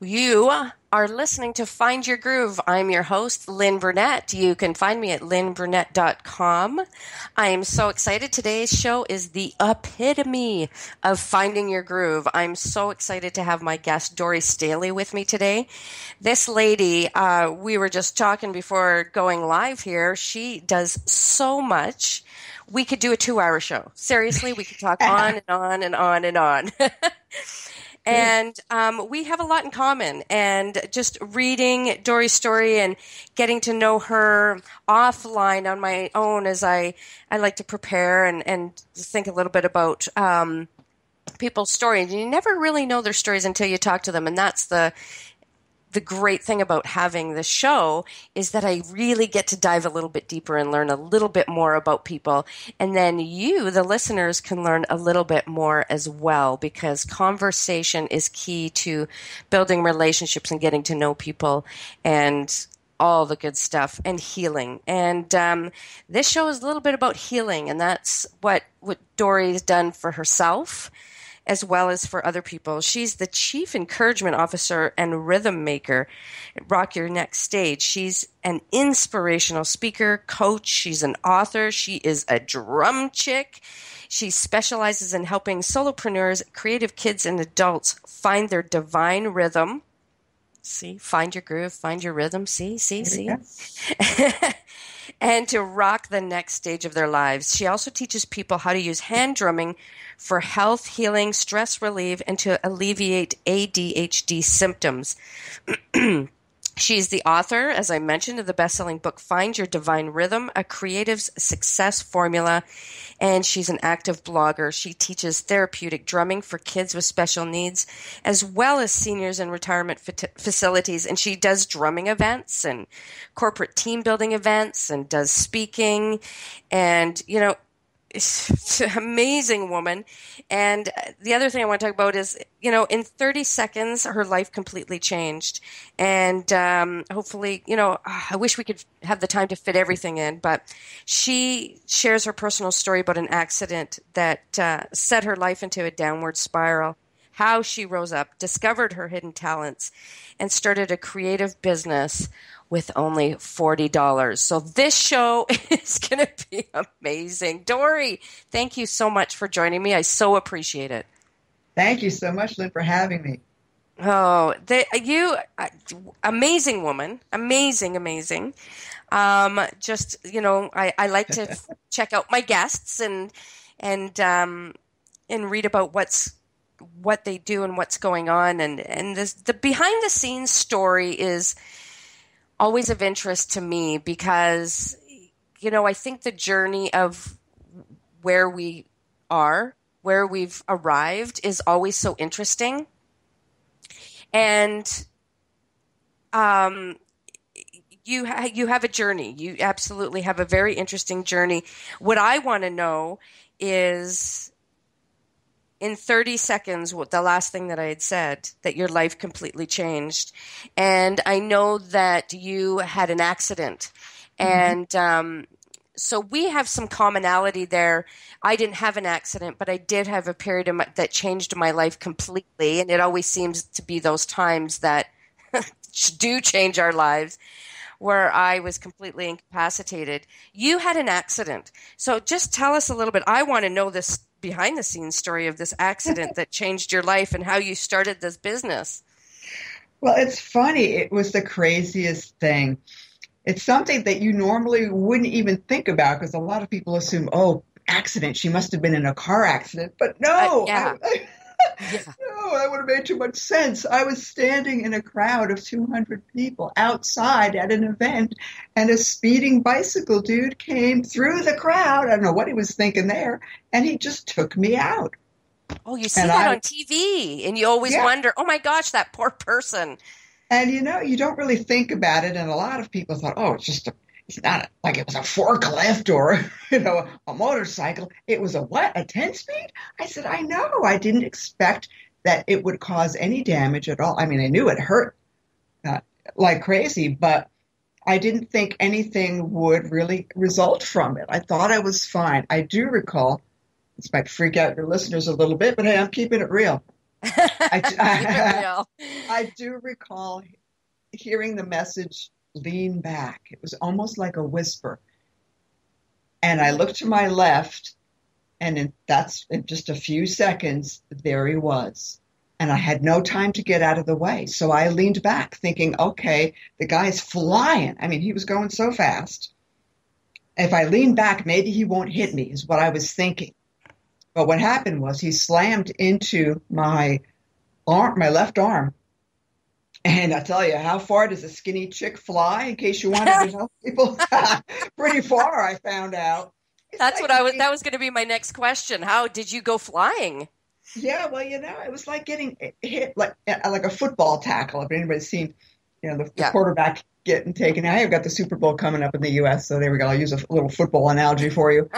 You are listening to Find Your Groove. I'm your host, Lynn Brunet. You can find me at lynnbrunet.com. I am so excited. Today's show is the epitome of finding your groove. I'm so excited to have my guest, Dori Staehle, with me today. This lady, we were just talking before going live here. She does so much. We could do a 2-hour show. Seriously, we could talk on and on and on and on. And we have a lot in common. And just reading Dori's story and getting to know her offline on my own as I like to prepare and think a little bit about people's stories. You never really know their stories until you talk to them. And that's the great thing about having the show is that I really get to dive a little bit deeper and learn a little bit more about people. And then you, the listeners, can learn a little bit more as well, because conversation is key to building relationships and getting to know people and all the good stuff and healing. And this show is a little bit about healing, and that's what Dori's done for herself as well as for other people. She's the Chief Encouragement Officer and Rhythm Maker at Rock Your Next Stage. She's an inspirational speaker, coach. She's an author. She is a drum chick. She specializes in helping solopreneurs, creative kids, and adults find their divine rhythm. See, find your groove, find your rhythm. See. And to rock the next stage of their lives. She also teaches people how to use hand drumming for health, healing, stress relief, and to alleviate ADHD symptoms. She's the author, as I mentioned, of the best-selling book, Find Your Divine Rhythm, A Creative's Success Formula, and she's an active blogger. She teaches therapeutic drumming for kids with special needs, as well as seniors in retirement facilities, and she does drumming events and corporate team building events and does speaking, and, it's an amazing woman. And the other thing I want to talk about is, in 30 seconds, her life completely changed. And hopefully, I wish we could have the time to fit everything in, but she shares her personal story about an accident that set her life into a downward spiral, how she rose up, discovered her hidden talents, and started a creative business with only $40. So this show is going to be amazing. Dori, thank you so much for joining me. I so appreciate it. Thank you so much, Lynn, for having me. Oh, amazing woman. Amazing. I like to check out my guests and read about what they do and what's going on. And the behind the scenes story is always of interest to me because, I think the journey of where we are, where we've arrived is always so interesting. And you have a journey. You absolutely have a very interesting journey. What I want to know is, in 30 seconds, the last thing that I had said, that your life completely changed. And I know that you had an accident. Mm-hmm. And so we have some commonality there. I didn't have an accident, but I did have a period that changed my life completely. And it always seems to be those times that do change our lives, where I was completely incapacitated. You had an accident. So just tell us a little bit. I want to know this behind the scenes story of this accident that changed your life and how you started this business. Well, it's funny. It was the craziest thing. It's something that you normally wouldn't even think about because a lot of people assume, accident. She must have been in a car accident. But no, Yeah. No, that would have made too much sense. I was standing in a crowd of 200 people outside at an event, and a speeding bicycle dude came through the crowd. I don't know what he was thinking there, and he just took me out. Oh, you see that on TV, and you always wonder, oh my gosh, that poor person. And you don't really think about it, and a lot of people thought, it's not like it was a forklift or, a motorcycle. It was a what? A 10-speed? I said, I know. I didn't expect that it would cause any damage at all. I mean, I knew it hurt like crazy, but I didn't think anything would really result from it. I thought I was fine. I do recall, this might freak out your listeners a little bit, but hey, I'm keeping it real. I, Keep it real. I do recall hearing the message, lean back. It was almost like a whisper. And I looked to my left, and in just a few seconds, there he was. And I had no time to get out of the way. So I leaned back thinking, okay, the guy's flying. I mean, he was going so fast. If I lean back, maybe he won't hit me, is what I was thinking. But what happened was he slammed into my arm, my left arm. And I tell you, how far does a skinny chick fly? In case you wanted to know, people, pretty far, I found out. That's what that was going to be my next question. How did you go flying? Yeah, well, it was like getting hit like a football tackle. If anybody's seen, the quarterback getting taken out. I've got the Super Bowl coming up in the U.S., so there we go. I'll use a little football analogy for you.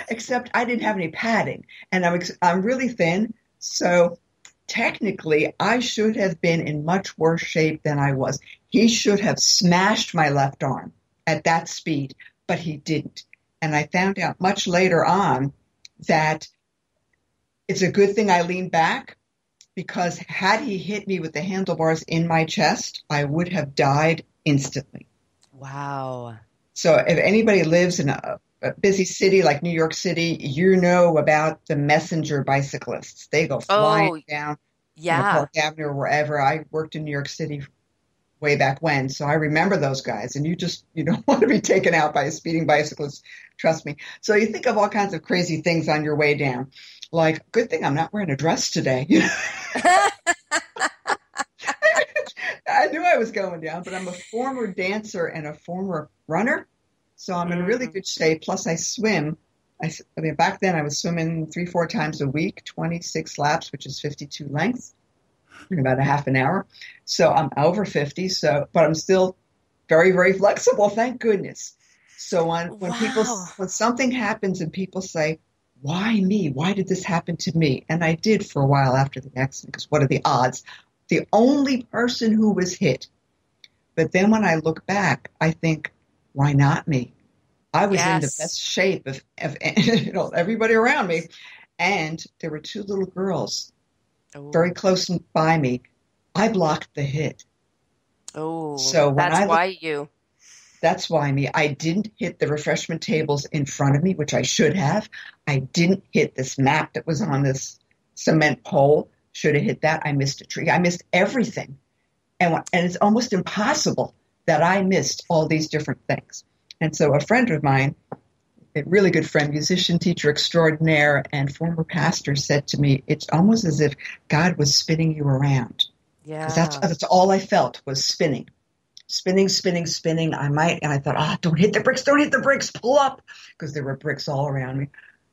Except I didn't have any padding, and I'm really thin, so technically I should have been in much worse shape than I was. He should have smashed my left arm at that speed, but he didn't. And I found out much later on that it's a good thing I leaned back, because had he hit me with the handlebars in my chest, I would have died instantly. Wow. So if anybody lives in a busy city like New York City, you know about the messenger bicyclists. They go flying down Park Avenue or wherever. I worked in New York City way back when, so I remember those guys. And you don't want to be taken out by a speeding bicyclist, trust me. So you think of all kinds of crazy things on your way down. Like, good thing I'm not wearing a dress today. I knew I was going down, but I'm a former dancer and a former runner. So I'm in really good shape. Plus I swim. I mean, back then I was swimming 3-4 times a week, 26 laps, which is 52 lengths in about a half an hour. So I'm over 50. But I'm still very, very flexible. Thank goodness. So when something happens and people say, why me? Why did this happen to me? And I did for a while after the accident, because what are the odds? The only person who was hit. But then when I look back, I think, why not me? I was in the best shape of everybody around me. And there were 2 little girls very close by me. I blocked the hit. Oh, so that's why me. I didn't hit the refreshment tables in front of me, which I should have. I didn't hit this map that was on this cement pole. Should have hit that. I missed a tree. I missed everything. And it's almost impossible that I missed all these different things. And so a friend of mine, a really good friend, musician, teacher extraordinaire, and former pastor, said to me, it's almost as if God was spinning you around. Yeah. That's all I felt was spinning. Spinning. And I thought, don't hit the bricks, pull up, because there were bricks all around me.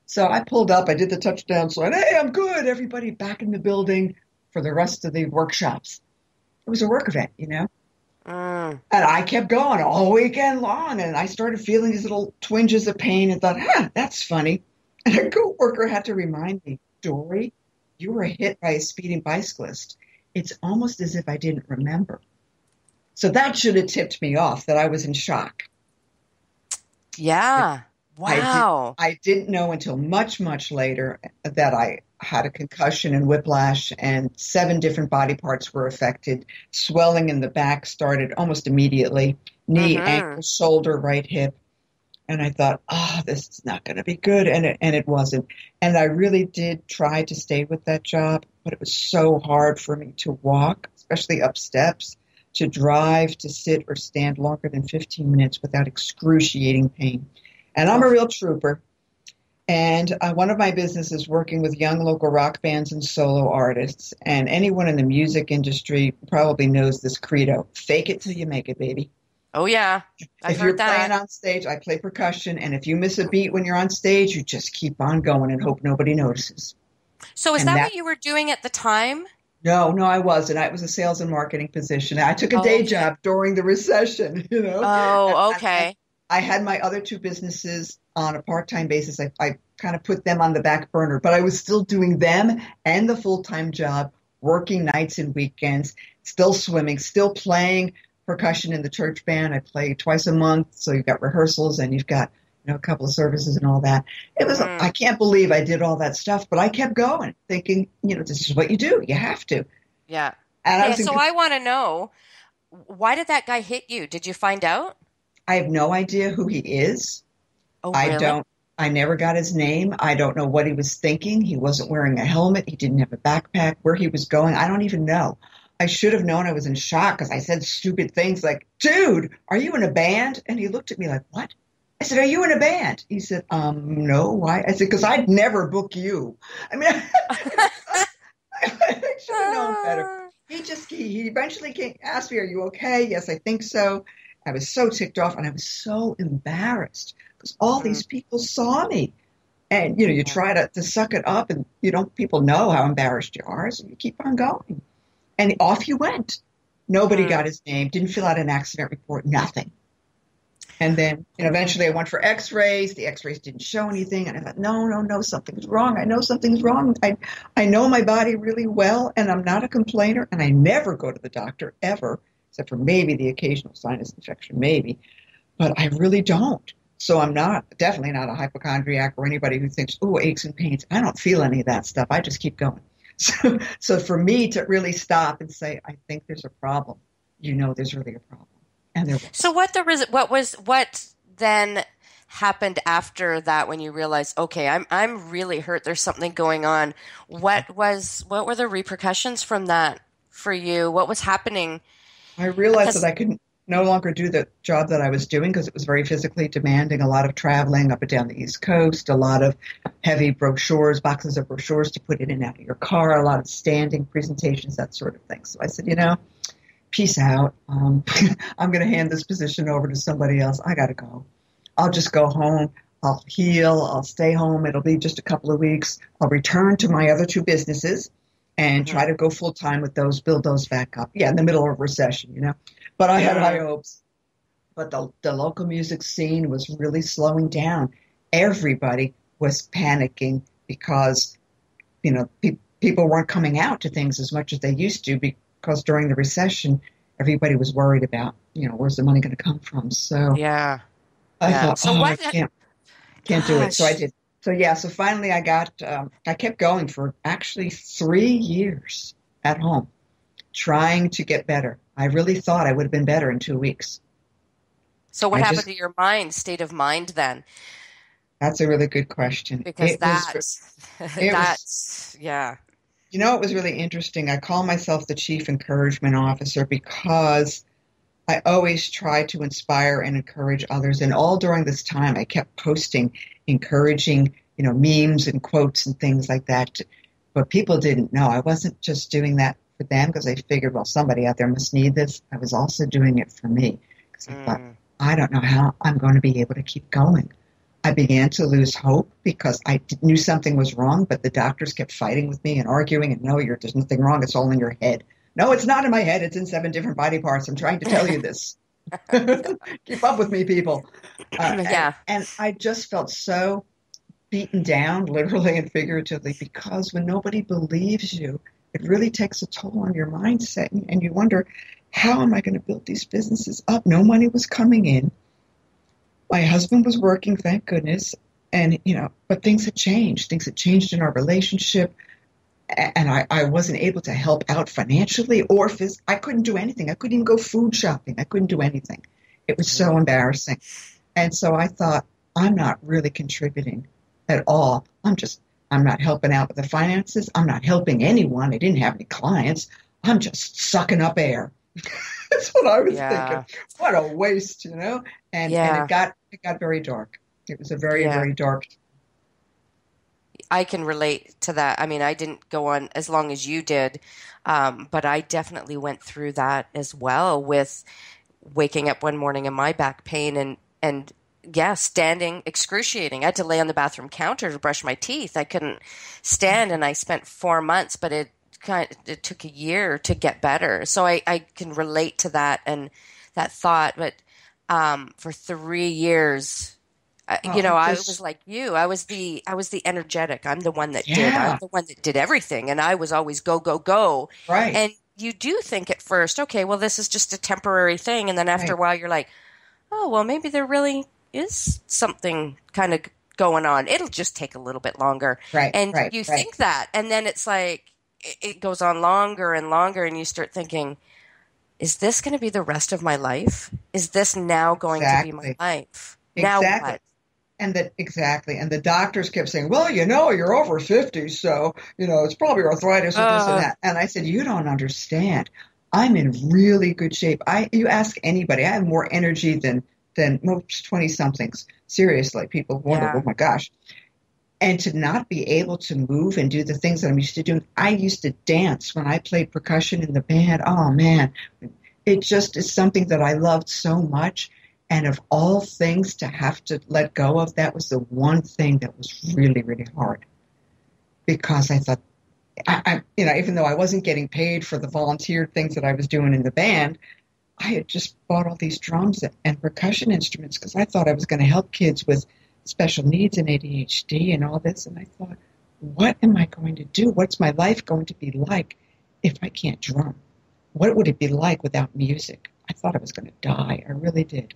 So I pulled up, I did the touchdown sign, hey, I'm good, everybody back in the building for the rest of the workshops. It was a work event, And I kept going all weekend long, and I started feeling these little twinges of pain and thought, that's funny. And a coworker had to remind me, Dori, you were hit by a speeding bicyclist. It's almost as if I didn't remember. So that should have tipped me off that I was in shock. Yeah. Wow. I didn't know until much, much later that I had a concussion and whiplash, and 7 different body parts were affected. Swelling in the back started almost immediately. Knee, ankle, shoulder, right hip. And I thought, this is not going to be good. And it wasn't. And I really did try to stay with that job, but it was so hard for me to walk, especially up steps, to drive, to sit or stand longer than 15 minutes without excruciating pain. And I'm a real trooper. And one of my businesses is working with young local rock bands and solo artists. And anyone in the music industry probably knows this credo. Fake it till you make it, baby. Oh, yeah. I've heard that. If you're playing on stage, I play percussion. And if you miss a beat when you're on stage, you just keep on going and hope nobody notices. So is that what you were doing at the time? No, I wasn't. I was a sales and marketing position. I took a day job during the recession, Oh, okay. I had my other 2 businesses on a part-time basis. I kind of put them on the back burner, but I was still doing them and the full-time job, working nights and weekends, still swimming, still playing percussion in the church band. I play twice a month. So you've got rehearsals and you've got, a couple of services and all that. It was, Mm, I can't believe I did all that stuff, but I kept going thinking, this is what you do. You have to. yeah. And I Okay, was in, so I want to know, why did that guy hit you? Did you find out? I have no idea who he is. Oh, I really? don't, I never got his name. I don't know what he was thinking. He wasn't wearing a helmet. He didn't have a backpack. Where he was going, I don't even know. I should have known. I was in shock because I said stupid things like, dude, are you in a band? And he looked at me like, what? I said, are you in a band? He said, no, why? I said, because I'd never book you. I mean, I should have known better. He eventually asked me, are you okay? Yes, I think so. I was so ticked off and I was so embarrassed because all Mm, these people saw me. And, you yeah. try to suck it up and people know how embarrassed you are. So you keep on going. And off you went. Nobody got Mm, his name, didn't fill out an accident report, nothing. And then eventually I went for x-rays. The x-rays didn't show anything. And I thought, no, no, no, something's wrong. I know something's wrong. I know my body really well, and I'm not a complainer. And I never go to the doctor, ever, except for maybe the occasional sinus infection, maybe. But I really don't. So I'm definitely not a hypochondriac or anybody who thinks, oh, aches and pains. I don't feel any of that stuff. I just keep going. So for me to really stop and say, I think there's a problem, there's really a problem. And there So was. what then happened after that when you realized, okay, I'm really hurt. There's something going on. What were the repercussions from that for you? What was happening? I realized that Because I could no longer do the job that I was doing because it was very physically demanding, a lot of traveling up and down the East Coast, a lot of heavy brochures, boxes of brochures to put in and out of your car, a lot of standing presentations, that sort of thing. So I said, peace out. I'm going to hand this position over to somebody else. I got to go. I'll just go home. I'll heal. I'll stay home. It'll be just a couple of weeks. I'll return to my other two businesses and Mhm. try to go full time with those, build those back up. Yeah, in the middle of a recession. But I had high Mm, hopes. But the local music scene was really slowing down. Everybody was panicking because, people weren't coming out to things as much as they used to because during the recession, everybody was worried about, where's the money going to come from? So yeah, I yeah. thought, So oh, I what? can't do it. So I Gosh. did. So yeah, so finally I kept going for actually 3 years at home, trying to get better. I really thought I would have been better in 2 weeks. So what I happened just, to your mind, state of mind then? that's a really good question. Because It was, yeah. it was really interesting. I call myself the chief encouragement officer because I always try to inspire and encourage others. And all during this time, I kept posting encouraging, memes and quotes and things like that. But people didn't know. I wasn't just doing that for them because I figured, well, somebody out there must need this. I was also doing it for me because I thought, Mm, I don't know how I'm going to be able to keep going. I began to lose hope because I knew something was wrong, but the doctors kept fighting with me and arguing. And no, there's nothing wrong. It's all in your head. No, it's not in my head. It's in 7 different body parts. I'm trying to tell you this. Keep up with me, people. yeah. And I just felt so beaten down, literally and figuratively, because when nobody believes you, it really takes a toll on your mindset. And you wonder, how am I going to build these businesses up? No money was coming in. My husband was working, thank goodness. And, but things had changed. Things had changed in our relationship. And I wasn't able to help out financially or I couldn't do anything. I couldn't even go food shopping. I couldn't do anything. It was so Mm, embarrassing. And so I thought, I'm not really contributing at all. I'm not helping out with the finances. I'm not helping anyone. I didn't have any clients. I'm just sucking up air. That's what I was thinking. yeah. What a waste. And Yeah. it got very dark. It was a very, Yeah. very dark. I can relate to that. I mean, I didn't go on as long as you did, but I definitely went through that as well with waking up one morning in my back pain and yeah, standing excruciating. I had to lay on the bathroom counter to brush my teeth. I couldn't stand, and I spent 4 months, but it took a year to get better. So I can relate to that and that thought. But for 3 years. Oh, I was like you. I was the energetic. I'm the one that did. I'm yeah, the one that did everything, and I was always go go go. right, And you do think at first, okay, well, this is just a temporary thing, and then after a right. while, you're like, oh, well, maybe they're really. is something kind of going on. It'll just take a little bit longer. Right, And right, you right. think that, and then it's like it goes on longer and longer, and you start thinking, is this going to be the rest of my life? Is this now going to be my Exactly. life? Now Exactly. what? Exactly. And the doctors kept saying, well, you're over 50, so, it's probably arthritis or this and Uh, that. And I said, you don't understand. I'm in really good shape. You ask anybody, I have more energy than most 20 somethings. Seriously, people wonder, oh yeah. my gosh. And to not be able to move and do the things that I'm used to doing. I used to dance when I played percussion in the band. Oh man, it just is something that I loved so much. And of all things to have to let go of, that was the one thing that was really, really hard. Because I thought, even though I wasn't getting paid for the volunteer things that I was doing in the band, I had just bought all these drums and percussion instruments because I thought I was going to help kids with special needs and ADHD and all this. And I thought, what am I going to do? What's my life going to be like if I can't drum? What would it be like without music? I thought I was going to die. I really did.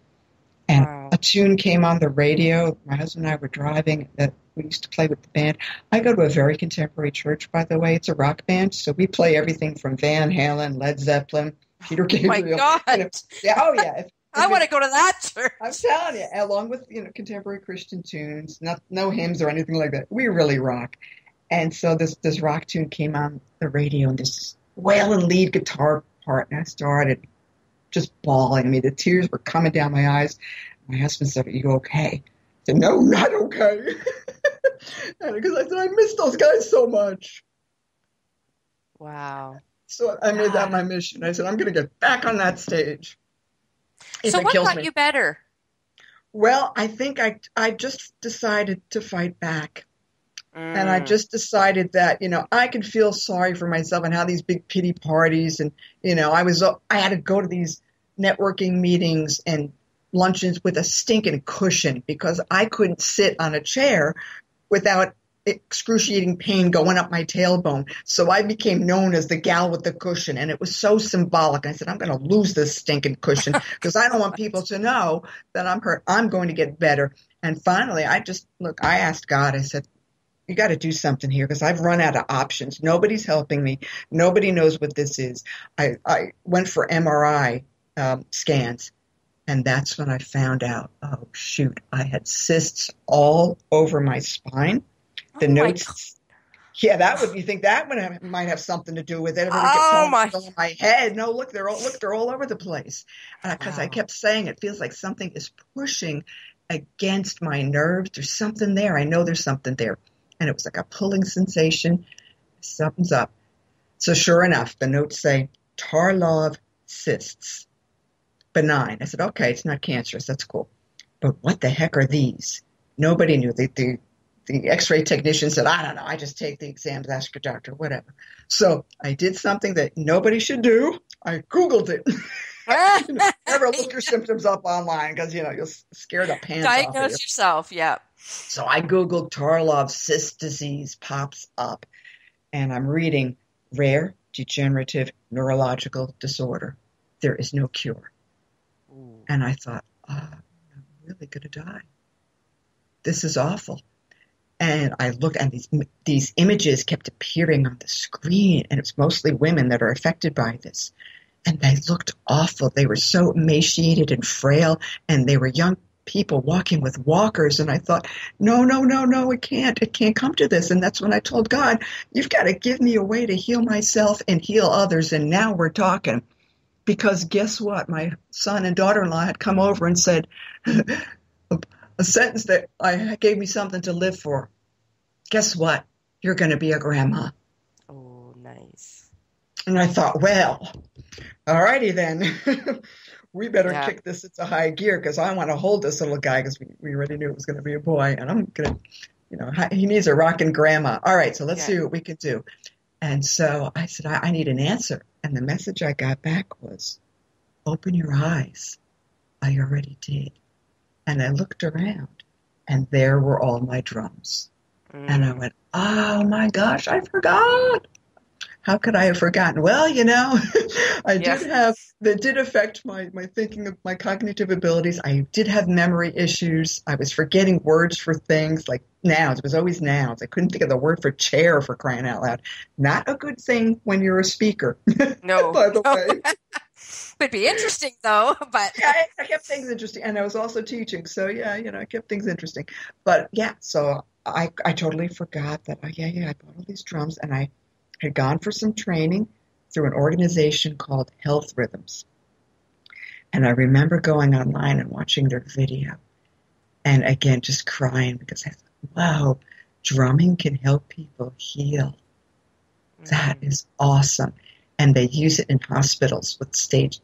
And Wow. a tune came on the radio. My husband and I were driving. We used to play with the band. I go to a very contemporary church, by the way. It's a rock band, so we play everything from Van Halen, Led Zeppelin, Peter Oh my Gabriel. God. Yeah, oh yeah. I want to go to that church. I'm telling you, along with contemporary Christian tunes, no hymns or anything like that. We really rock. And so this rock tune came on the radio, and this wailing lead guitar part, and I started just bawling. I mean, the tears were coming down my eyes. My husband said, "Are you okay?" I said, "No, not okay." Because I said, I miss those guys so much. Wow. So I made that God. my mission. I said, I'm going to get back on that stage if So it what kills got me. you better? Well, I think I just decided to fight back. And I Mm. just decided that, I could feel sorry for myself and have these big pity parties. And, I had to go to these networking meetings and luncheons with a stinking cushion because I couldn't sit on a chair without excruciating pain going up my tailbone. So I became known as the gal with the cushion. And it was so symbolic. I said, I'm going to lose this stinking cushion because I don't want people to know that I'm hurt. I'm going to get better. And finally, I asked God, I said, you got to do something here because I've run out of options. Nobody's helping me. Nobody knows what this is. I went for MRI scans, and that's when I found out, oh, shoot, I had cysts all over my spine. The Oh my God. notes, yeah, you think that might have something to do with it. Everybody kept Oh telling me my. to go in my head. No, they're all over the place. Because I Wow. kept saying it feels like something is pushing against my nerves. There's something there. I know there's something there. And it was like a pulling sensation. Something's up. So sure enough, the notes say Tarlov cysts, benign. I said, okay, it's not cancerous. That's cool. But what the heck are these? Nobody knew. The X-ray technician said, I don't know. I just take the exams, ask your doctor, whatever. So I did something that nobody should do. I Googled it. Never look your symptoms up online because, you'll scare the pants off of you. Diagnose yourself. Yeah. So I Googled Tarlov cyst disease, pops up, and I'm reading rare degenerative neurological disorder. There is no cure. Ooh. And I thought, I'm really going to die. This is awful. And I looked, and these images kept appearing on the screen, and it's mostly women that are affected by this. And they looked awful. They were so emaciated and frail, and they were young people walking with walkers. And I thought, no, it can't come to this. And that's when I told God, you've got to give me a way to heal myself and heal others. And now we're talking. Because guess what? My son and daughter-in-law had come over and said a sentence that I gave me something to live for. Guess what? You're going to be a grandma. Oh, nice. And I thought, well, all righty then. We better Yeah. kick this into high gear because I want to hold this little guy because we already knew it was going to be a boy. And I'm going to, he needs a rocking grandma. All right, so let's see what we can do. And so I said, I need an answer. And the message I got back was, open your eyes. I already did. And I looked around, and there were all my drums. And I went, oh, my gosh, I forgot. How could I have forgotten? Well, I Yeah. that did affect my thinking of my cognitive abilities. I did have memory issues. I was forgetting words for things like nouns. It was always nouns. I couldn't think of the word for chair, for crying out loud. Not a good thing when you're a speaker, No, by the no. way. Would be interesting though, but Yeah, I kept things interesting, and I was also teaching, so yeah, I kept things interesting. But yeah, so I totally forgot that. Oh yeah, I bought all these drums, and I had gone for some training through an organization called Health Rhythms, and I remember going online and watching their video, and again just crying because I thought, wow, drumming can help people heal. That is awesome. And they use it in hospitals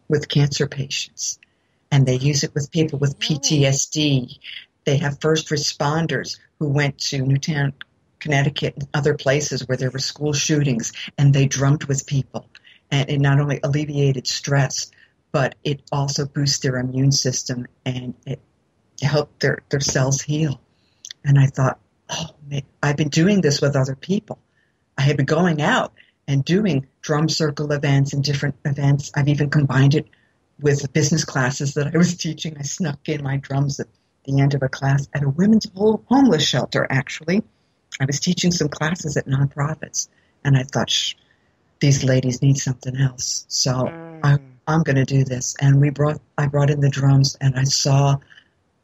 with cancer patients. And they use it with people with PTSD. They have first responders who went to Newtown, Connecticut, and other places where there were school shootings, and they drummed with people. And it not only alleviated stress, but it also boosts their immune system, and it helped their cells heal. And I thought, oh, man, I've been doing this with other people. I had been going out and doing drum circle events and different events. I've even combined it with the business classes that I was teaching. I snuck in my drums at the end of a class at a women's homeless shelter, actually. I was teaching some classes at nonprofits, and I thought, these ladies need something else. So I'm going to do this. And I brought in the drums, and I saw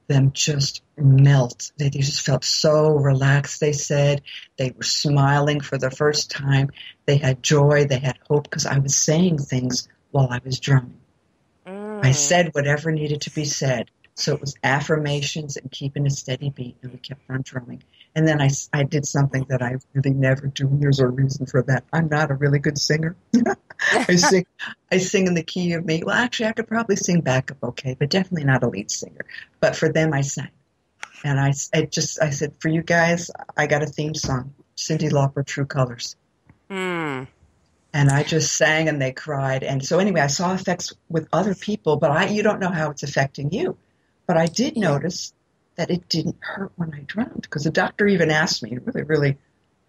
them just melt. They just felt so relaxed, they said. They were smiling for the first time. They had joy. They had hope because I was saying things while I was drumming. I said whatever needed to be said. So it was affirmations and keeping a steady beat, and we kept on drumming. And then I did something that I really never do, and there's a reason for that. I'm not a really good singer. I sing in the key of me. Well, actually, I could probably sing backup okay, but definitely not a lead singer. But for them, I sang. And I said, for you guys, I got a theme song, Cyndi Lauper, True Colors. And I just sang, and they cried. And so anyway, I saw effects with other people, but you don't know how it's affecting you. But I did notice that it didn't hurt when I drummed, because the doctor even asked me, a really, really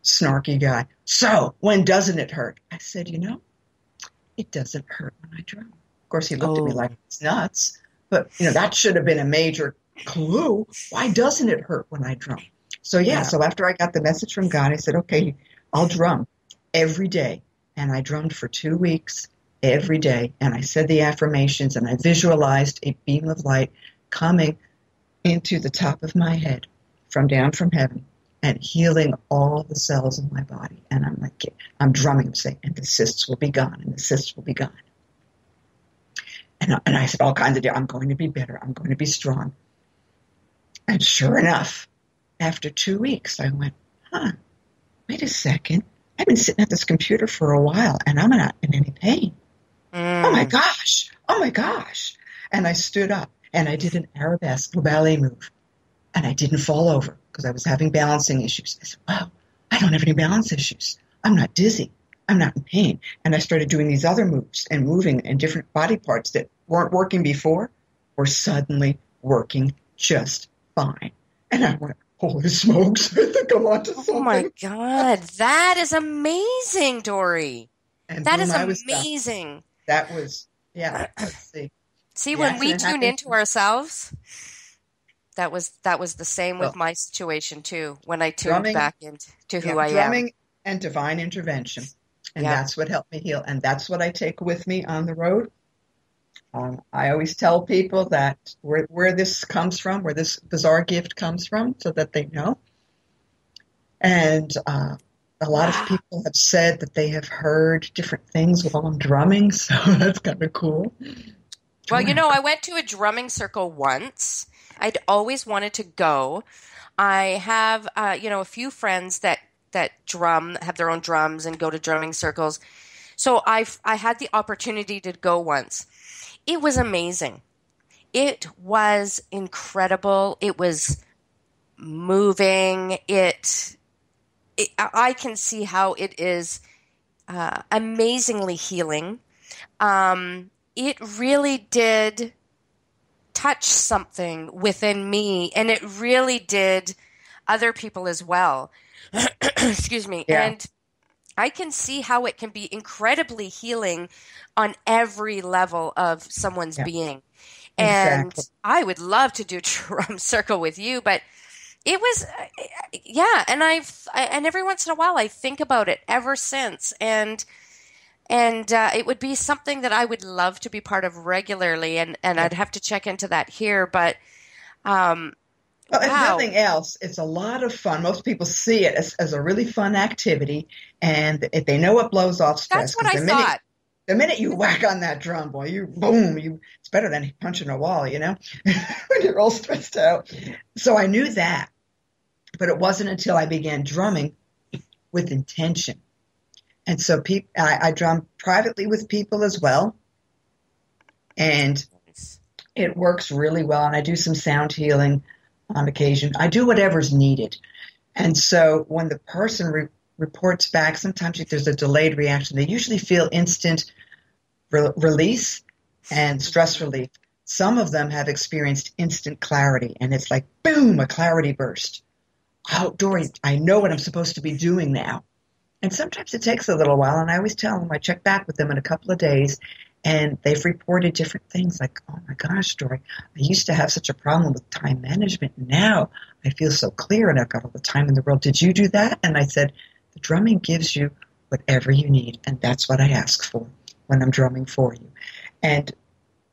snarky guy, so when doesn't it hurt? I said, it doesn't hurt when I drum. Of course, he looked at me like it's nuts, but that should have been a major clue. Why doesn't it hurt when I drum? So so after I got the message from God, I said, okay, I'll drum every day. And I drummed for 2 weeks every day. And I said the affirmations, and I visualized a beam of light coming into the top of my head down from heaven and healing all the cells in my body. And I'm drumming and saying, and the cysts will be gone, and the cysts will be gone. And I said all kinds of, I'm going to be better. I'm going to be strong. And sure enough, after 2 weeks, I went, wait a second. I've been sitting at this computer for a while, and I'm not in any pain. Oh, my gosh. Oh, my gosh. And I stood up, and I did an arabesque ballet move, and I didn't fall over because I was having balancing issues. I said, wow, I don't have any balance issues. I'm not dizzy. I'm not in pain. And I started doing these other moves and moving, and different body parts that weren't working before were suddenly working just fine. And I went, holy smokes, I think I'm onto something. Oh my God, that is amazing, Dori. And that is amazing. That was, let's see. See, when we tune into ourselves, that was the same with my situation too, when I tuned back into who I am. Drumming and divine intervention. And that's what helped me heal. And that's what I take with me on the road. I always tell people that where this comes from, where this bizarre gift comes from, so that they know. And a lot of people have said that they have heard different things while I'm drumming, so that's kind of cool. Well, I went to a drumming circle once. I'd always wanted to go. I have, a few friends that drum, have their own drums and go to drumming circles. So I had the opportunity to go once. It was amazing. It was incredible. It was moving. I can see how it is amazingly healing. It really did touch something within me, and it really did other people as well. Excuse me. Yeah. And I can see how it can be incredibly healing on every level of someone's Yeah, being. And exactly. I would love to do drum circle with you, but it was, yeah. And and every once in a while I think about it ever since. And it would be something that I would love to be part of regularly. And Yeah. I'd have to check into that here. But, um, Well, if wow, nothing else, it's a lot of fun. Most people see it as a really fun activity, and if they know it blows off stress, that's what because I thought. the minute you whack on that drum, boy, you boom, it's better than punching a wall, when you're all stressed out. So I knew that, but it wasn't until I began drumming with intention. And so I drum privately with people as well, and it works really well. And I do some sound healing on occasion. I do whatever's needed. And so when the person reports back, sometimes if there's a delayed reaction, they usually feel instant release and stress relief. Some of them have experienced instant clarity, and it's like, boom, a clarity burst. Oh, Dori, I know what I'm supposed to be doing now. And sometimes it takes a little while, and I always tell them, I check back with them in a couple of days, and they've reported different things like, oh my gosh, Dori, I used to have such a problem with time management. Now I feel so clear and I've got all the time in the world. Did you do that? And I said, the drumming gives you whatever you need, and that's what I ask for when I'm drumming for you. And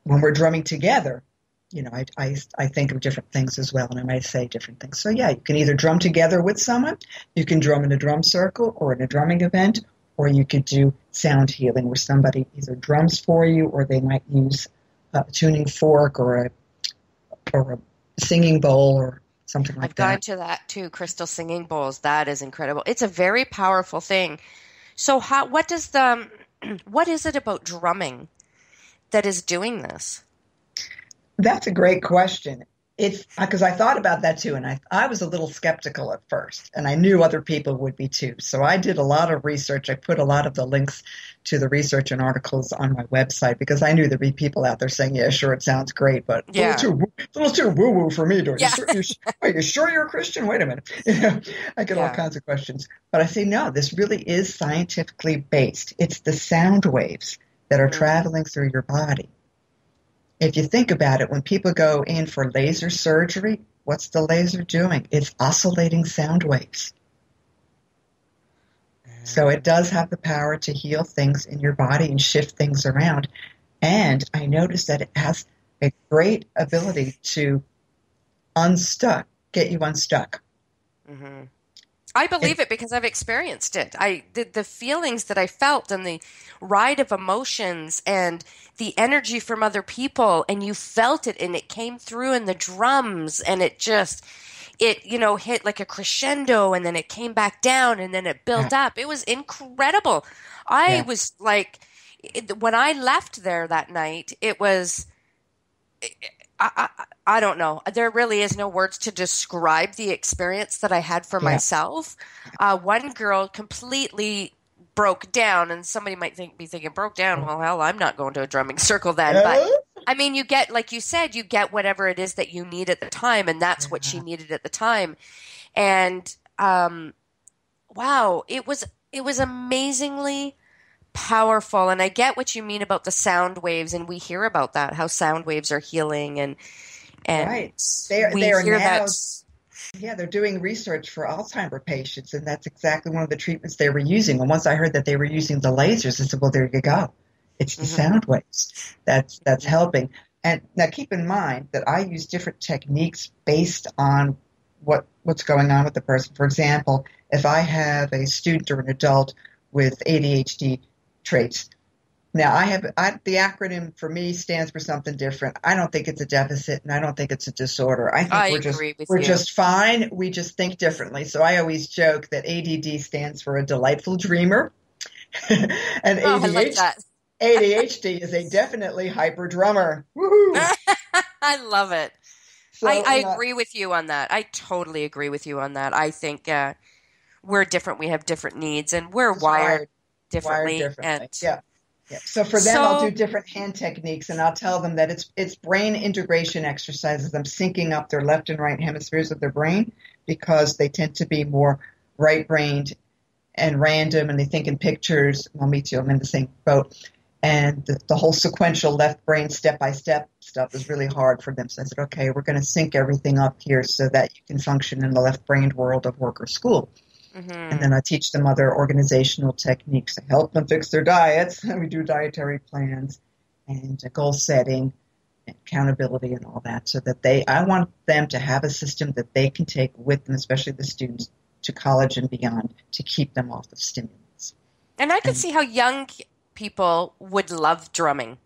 when we're drumming together, I think of different things as well, and I might say different things. So yeah, you can either drum together with someone, you can drum in a drum circle or in a drumming event, or you could do sound healing where somebody either drums for you or they might use a tuning fork or a singing bowl or something like I've gone that. to that too, crystal singing bowls. That is incredible. It's a very powerful thing. So what is it about drumming that is doing this? That's a great question. It's because I thought about that too, and I was a little skeptical at first, and I knew other people would be too. So I did a lot of research. I put a lot of the links to the research and articles on my website because I knew there'd be people out there saying, "Yeah, sure, it sounds great, but Yeah. it's a little too woo woo for me." Are Yeah. you sure you're a Christian? Wait a minute. I get all Yeah. kinds of questions, but I say no. This really is scientifically based. It's the sound waves that are traveling through your body. If you think about it, when people go in for laser surgery, what's the laser doing? It's oscillating sound waves. So it does have the power to heal things in your body and shift things around. And I noticed that it has a great ability to get you unstuck. Mm-hmm. I believe it because I've experienced it. The feelings that I felt and the ride of emotions and the energy from other people, and you felt it and it came through in the drums, and it hit like a crescendo, and then it came back down and then it built up. It was incredible. I was like, when I left there that night, it was, I don't know. There really is no words to describe the experience that I had for myself. One girl completely broke down, and somebody might be thinking, broke down? Well, hell, I'm not going to a drumming circle then. But I mean, you get, like you said, you get whatever it is that you need at the time, and that's what she needed at the time. And wow, it was amazingly powerful. And I get what you mean about the sound waves, and we hear about that, how sound waves are healing, and right. They are now, they're doing research for Alzheimer patients, and that's exactly one of the treatments they were using. And once I heard that they were using the lasers, I said, well, there you go. It's the sound waves that's helping. And now keep in mind that I use different techniques based on what's going on with the person. For example, if I have a student or an adult with ADHD traits, now the acronym for me stands for something different. I don't think it's a deficit, and I don't think it's a disorder. I think we're just fine. We just think differently. So I always joke that ADD stands for a delightful dreamer, and I like that. ADHD is a definitely hyper drummer. Woohoo! I love it. So, I agree with you on that. I totally agree with you on that. I think we're different. We have different needs, and we're wired differently. Yeah. So for them, I'll do different hand techniques, and I'll tell them that it's brain integration exercises. I'm syncing up their left and right hemispheres of their brain because they tend to be more right-brained and random, and they think in pictures. Well, me too. I'm in the same boat. And the whole sequential left brain step-by-step stuff is really hard for them. So I said, okay, we're going to sync everything up here so that you can function in the left-brained world of work or school. And then I teach them other organizational techniques to help them fix their diets. We do dietary plans and goal setting, and accountability and all that, so that I want them to have a system that they can take with them, especially the students, to college and beyond, to keep them off of stimulants. And I could see how young people would love drumming.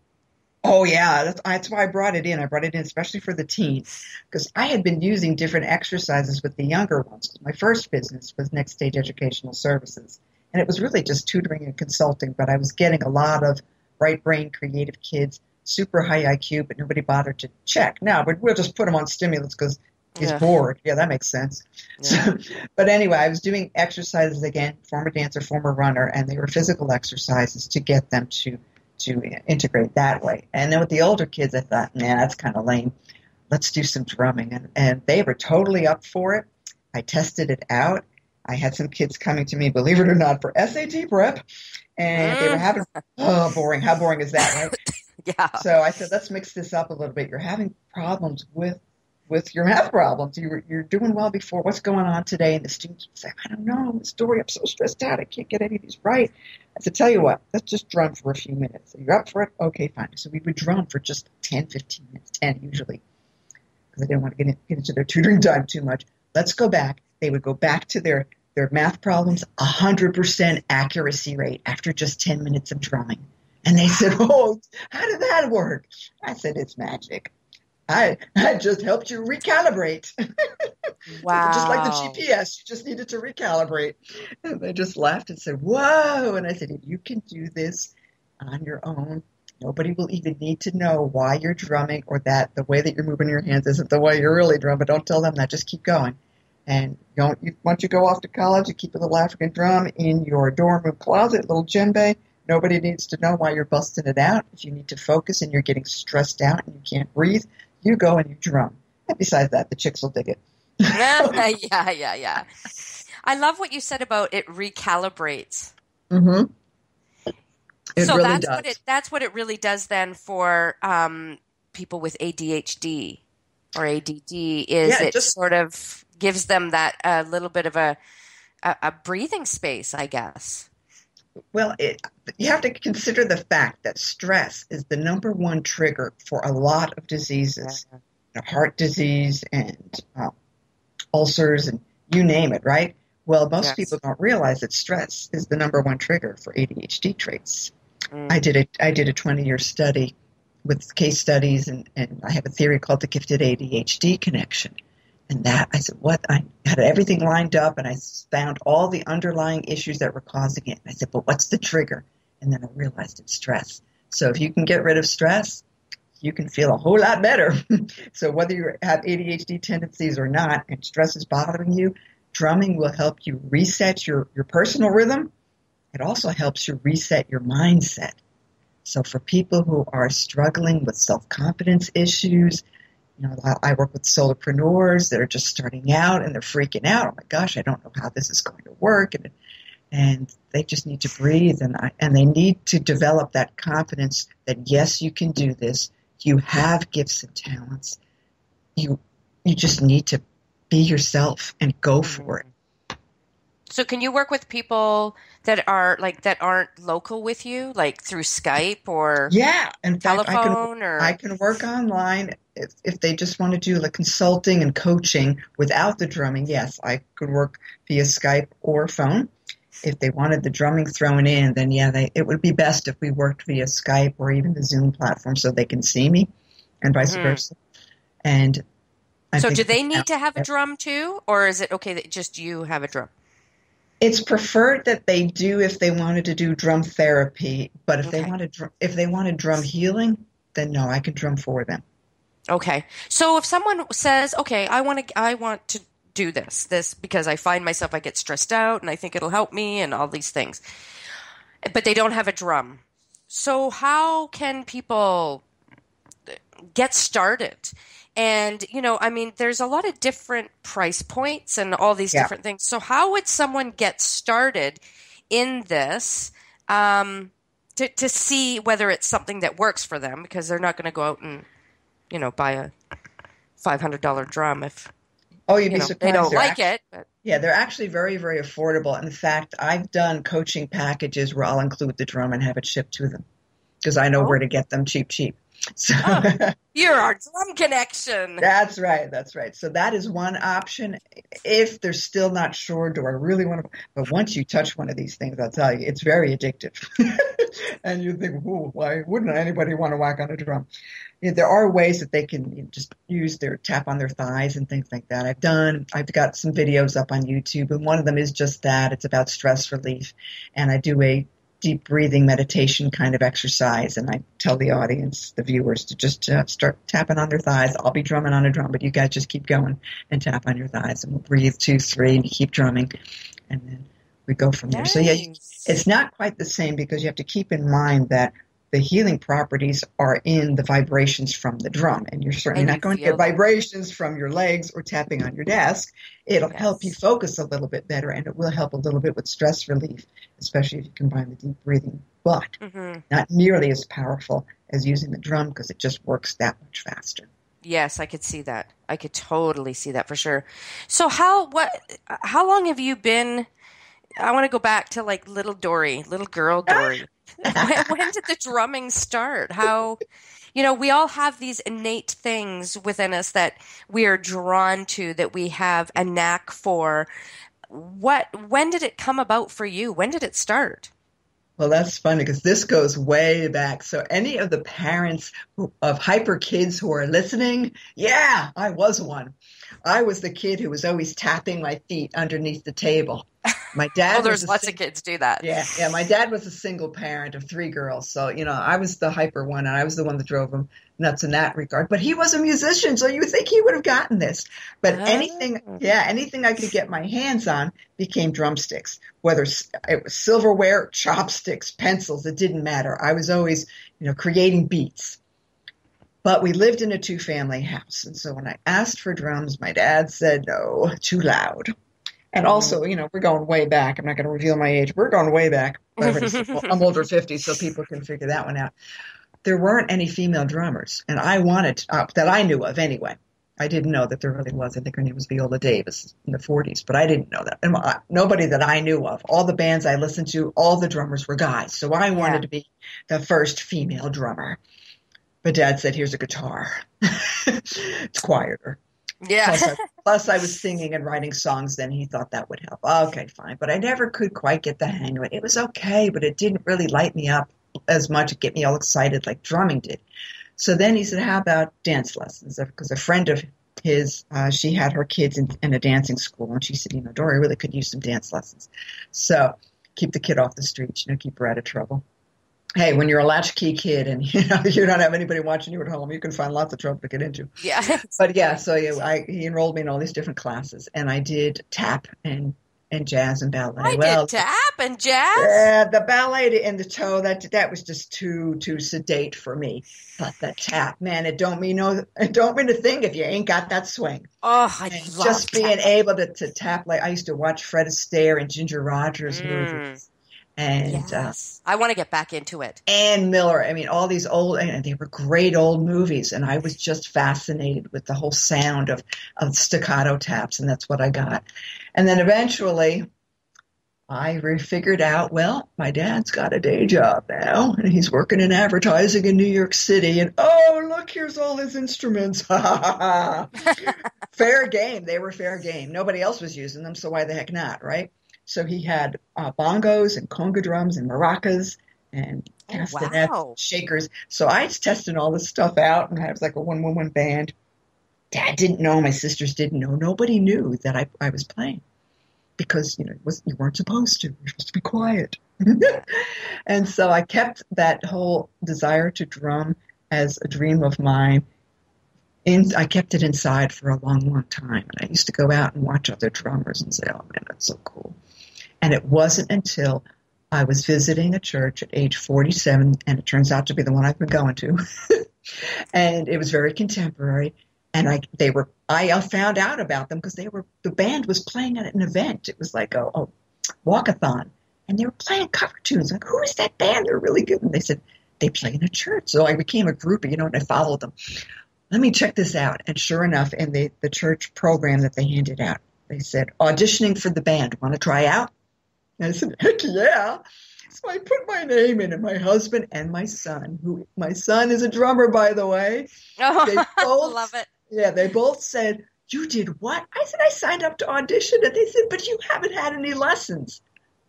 Oh, yeah. That's why I brought it in. I brought it in especially for the teens, because I had been using different exercises with the younger ones. My first business was Next Stage Educational Services, and it was really just tutoring and consulting, but I was getting a lot of right brain creative kids, super high IQ, but nobody bothered to check. Now, but we'll just put them on stimulants because he's bored. Yeah, that makes sense. Yeah. But anyway, I was doing exercises again, former dancer, former runner, and they were physical exercises to get them to integrate that way. And then with the older kids, I thought, nah, that's kind of lame. Let's do some drumming. And they were totally up for it. I tested it out. I had some kids coming to me, believe it or not, for SAT prep. And they were having, boring. How boring is that, right? Yeah. So I said, let's mix this up a little bit. You're having problems with your math problems. You're doing well before. What's going on today? And the students would say, I don't know, Miss Dori, I'm so stressed out. I can't get any of these right. I said, tell you what, let's just drum for a few minutes. So you're up for it? Okay, fine. So we would drum for just 10, 15 minutes, 10 usually, because I didn't want to get into their tutoring time too much. Let's go back. They would go back to their math problems, 100% accuracy rate after just 10 minutes of drumming. And they said, oh, how did that work? I said, it's magic. I just helped you recalibrate. Wow. Just like the GPS, you just needed to recalibrate. And they just laughed and said, whoa. And I said, if you can do this on your own, nobody will even need to know why you're drumming or that the way that you're moving your hands isn't the way you're really drumming. But don't tell them that. Just keep going. And once you go off to college, you keep a little African drum in your dorm room closet, little djembe. Nobody needs to know why you're busting it out. If you need to focus and you're getting stressed out and you can't breathe, you go and you drum. And besides that, the chicks will dig it. Yeah. I love what you said about it recalibrates. Mm-hmm. So really that's what it really does then for people with ADHD or ADD is it just sort of gives them that little bit of a breathing space, I guess. Well, you have to consider the fact that stress is the number one trigger for a lot of diseases, heart disease and ulcers and you name it, right? Well, most people don't realize that stress is the number one trigger for ADHD traits. I did a 20-year study with case studies, and I have a theory called the gifted ADHD connection. And that, I said, what? I had everything lined up, and I found all the underlying issues that were causing it. And I said, but what's the trigger? And then I realized it's stress. So if you can get rid of stress, you can feel a whole lot better. So whether you have ADHD tendencies or not, and stress is bothering you, drumming will help you reset your personal rhythm. It also helps you reset your mindset. So for people who are struggling with self-confidence issues, I work with solopreneurs that are just starting out and they're freaking out. Oh my gosh, I don't know how this is going to work. And they just need to breathe and they need to develop that confidence that yes, you can do this. You have gifts and talents. You just need to be yourself and go for it. So can you work with people that aren't local with you, like through Skype or telephone? I can work online if they just want to do like consulting and coaching without the drumming. Yes, I could work via Skype or phone. If they wanted the drumming thrown in, then it would be best if we worked via Skype or even the Zoom platform so they can see me, and vice versa. And so, do they need to have a drum too, or is it okay that just you have a drum? It's preferred that they do if they wanted to do drum therapy, but if they wanted drum healing, then no, I can drum for them. Okay. So if someone says, "Okay, I want to do this because I find myself I get stressed out and I think it'll help me and all these things," but they don't have a drum. So how can people get started And, I mean, there's a lot of different price points and all these Yeah. different things. So how would someone get started in this to see whether it's something that works for them? Because they're not going to go out and, buy a $500 drum if, Oh, you'd be surprised. they don't like it. But. Yeah, they're actually very, very affordable. In fact, I've done coaching packages where I'll include the drum and have it shipped to them because I know where to get them cheap. So you're our drum connection. That's right. That's right. So that is one option. If they're still not sure, do I really want to? But once you touch one of these things, I'll tell you, it's very addictive. And you think, ooh, why wouldn't anybody want to whack on a drum? There are ways that they can just use their tap on their thighs and things like that. I've got some videos up on YouTube, and one of them is just that. It's about stress relief. And I do a deep breathing meditation kind of exercise, and I tell the audience, the viewers, to just start tapping on their thighs. I'll be drumming on a drum, but you guys just keep going and tap on your thighs, and we'll breathe 2, 3, and you keep drumming, and then we go from there. Nice. So yeah, it's not quite the same because you have to keep in mind that the healing properties are in the vibrations from the drum, and you're certainly not going to get vibrations from your legs or tapping on your desk. It'll help you focus a little bit better, and it will help a little bit with stress relief, especially if you combine the deep breathing, but not nearly as powerful as using the drum because it just works that much faster. Yes, I could see that. I could totally see that for sure. So how long have you been, I want to go back to like little girl Dori. When did the drumming start? How, we all have these innate things within us that we are drawn to, that we have a knack for. When did it come about for you? When did it start? Well, that's funny because this goes way back. So any of the parents of hyper kids who are listening, yeah, I was one. I was the kid who was always tapping my feet underneath the table. My dad. Well, there's lots of kids do that. Yeah. My dad was a single parent of 3 girls, so I was the hyper one, and I was the one that drove him nuts in that regard. But he was a musician, so you would think he would have gotten this. But anything I could get my hands on became drumsticks. Whether it was silverware, chopsticks, pencils, it didn't matter. I was always, creating beats. But we lived in a 2-family house, and so when I asked for drums, my dad said no, too loud. And also, we're going way back. I'm not going to reveal my age. We're going way back. I'm over 50, so people can figure that one out. There weren't any female drummers, and I wanted, that I knew of anyway. I didn't know that there really was. I think her name was Viola Davis in the 40s, but I didn't know that. And nobody that I knew of. All the bands I listened to, all the drummers were guys. So I wanted to be the first female drummer. But Dad said, here's a guitar. It's quieter. Yeah. Plus, I was singing and writing songs then. He thought that would help. Okay, fine. But I never could quite get the hang of it. It was okay, but it didn't really light me up as much, get me all excited like drumming did. So then he said, how about dance lessons? Because a friend of his, she had her kids in a dancing school, and she said, Dori really could use some dance lessons. So keep the kid off the streets, keep her out of trouble. Hey, when you're a latchkey kid and you don't have anybody watching you at home, you can find lots of trouble to get into. Yeah. But yeah, so he enrolled me in all these different classes, and I did tap and jazz and ballet. Did tap and jazz? Yeah, the ballet and the toe, that was just too sedate for me. But the tap, man, it don't mean a thing if you ain't got that swing. Oh, I love just being able to tap. Like I used to watch Fred Astaire and Ginger Rogers movies. And I want to get back into it. Ann Miller. I mean, all these old, and they were great old movies. And I was just fascinated with the whole sound of staccato taps. And that's what I got. And then eventually I figured out, well, my dad's got a day job now. And he's working in advertising in New York City. And oh, look, here's all his instruments. Fair game. They were fair game. Nobody else was using them. So why the heck not, right? So he had bongos and conga drums and maracas and castanets, shakers. So I was testing all this stuff out, and I was like a one-woman band. Dad didn't know. My sisters didn't know. Nobody knew that I was playing because, you weren't supposed to. You're supposed to be quiet. And so I kept that whole desire to drum as a dream of mine. I kept it inside for a long, long time. And I used to go out and watch other drummers and say, oh, man, that's so cool. And it wasn't until I was visiting a church at age 47, and it turns out to be the one I've been going to. And it was very contemporary. And I found out about them because the band was playing at an event. It was like a walkathon, and they were playing cover tunes. Like, who is that band? They're really good. And they said they play in a church. So I became a groupie, and I followed them. Let me check this out. And sure enough, in the church program that they handed out, they said, auditioning for the band. Want to try out? And I said, heck yeah. So I put my name in, and my husband and my son, my son is a drummer, by the way. Oh, They both, love it. yeah, they both said, you did what? I said, I signed up to audition. And they said, but you haven't had any lessons.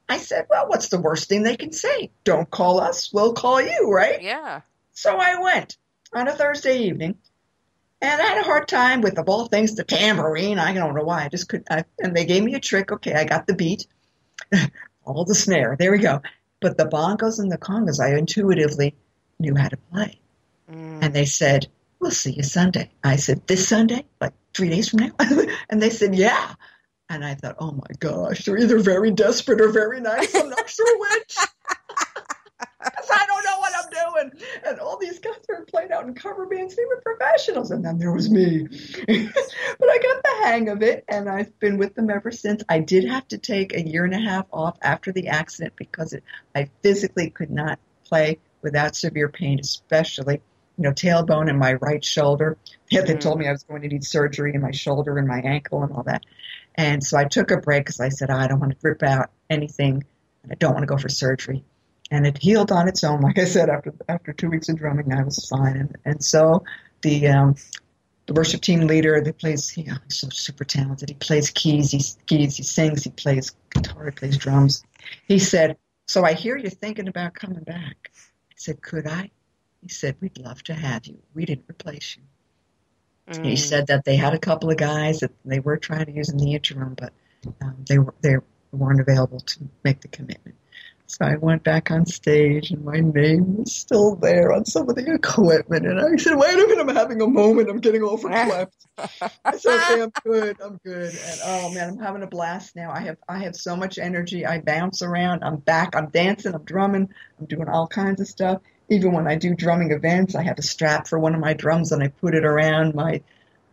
I said, well, what's the worst thing they can say? Don't call us. We'll call you, right? Yeah. So I went on a Thursday evening. And I had a hard time with, of all things, the tambourine. I don't know why. I just couldn't. And they gave me a trick. Okay, I got the beat. All the snare. There we go. But the bongos and the congas, I intuitively knew how to play. And they said, we'll see you Sunday. I said, this Sunday? Like 3 days from now? And they said, yeah. And I thought, oh, my gosh, they're either very desperate or very nice. I'm not sure which. Because I don't know what I'm doing. And all these guys are playing out in cover bands. They were professionals. And then there was me. But I got the hang of it, and I've been with them ever since. I did have to take a year and a half off after the accident because I physically could not play without severe pain, especially, tailbone and my right shoulder. They told me I was going to need surgery in my shoulder and my ankle and all that. And so I took a break because I said, I don't want to rip out anything, and I don't want to go for surgery. And it healed on its own. Like I said, after 2 weeks of drumming, I was fine. And so the worship team leader that plays, he's so super talented. He plays keys, he sings, he plays guitar, he plays drums. He said, so I hear you're thinking about coming back. I said, could I? He said, we'd love to have you. We didn't replace you. He said that they had a couple of guys that they were trying to use in the interim, but they weren't available to make the commitment. So I went back on stage, and my name was still there on some of the equipment. And I said, wait a minute, I'm having a moment. I'm getting overclapped. I said, okay, I'm good. And oh man, I'm having a blast now. I have so much energy. I bounce around. I'm back. I'm dancing. I'm drumming. I'm doing all kinds of stuff. Even when I do drumming events, I have a strap for one of my drums, and I put it around my